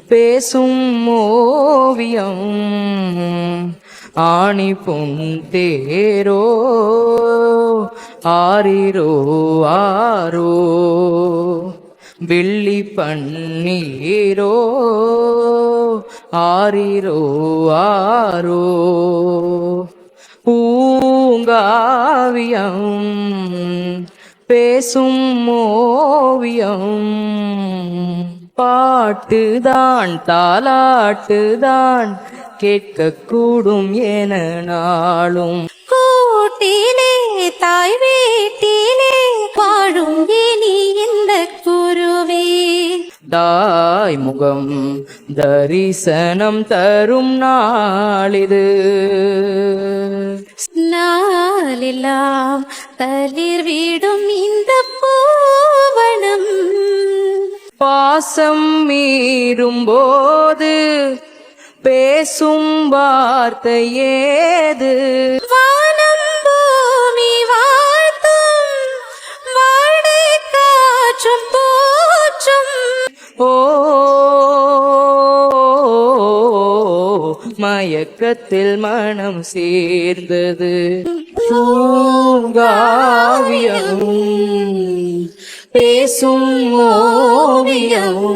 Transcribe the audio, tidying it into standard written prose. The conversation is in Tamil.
பேசும் ஓவியம் ஆணி பொன் தேரோ ஆரிரோ ஆரோ வெள்ளி பன்னீரோ ஆரிரோ ஆரோ பூங்காவியம் பேசும் ஓவியம் பாட்டுதான் தாலாட்டுதான் கேட்கக்கூடும் என நாளும் கூட்டிலே தாய் வீட்டிலே வாழும் இனி இந்த குருவே தாய் முகம் தரிசனம் தரும் நாளிது நாளெல்லாம் தளிர் விடும் இந்த பூவனம் பாசம் மீறும் போது பேசும் வார்த்தை ஏது வானம் பூமி வாழ்த்தும் வாடை காற்றும் போற்றும் ஓ மயக்கத்தில் மனம் சேர்ந்தது பூங்காவியம் பேசும் ஓவியம்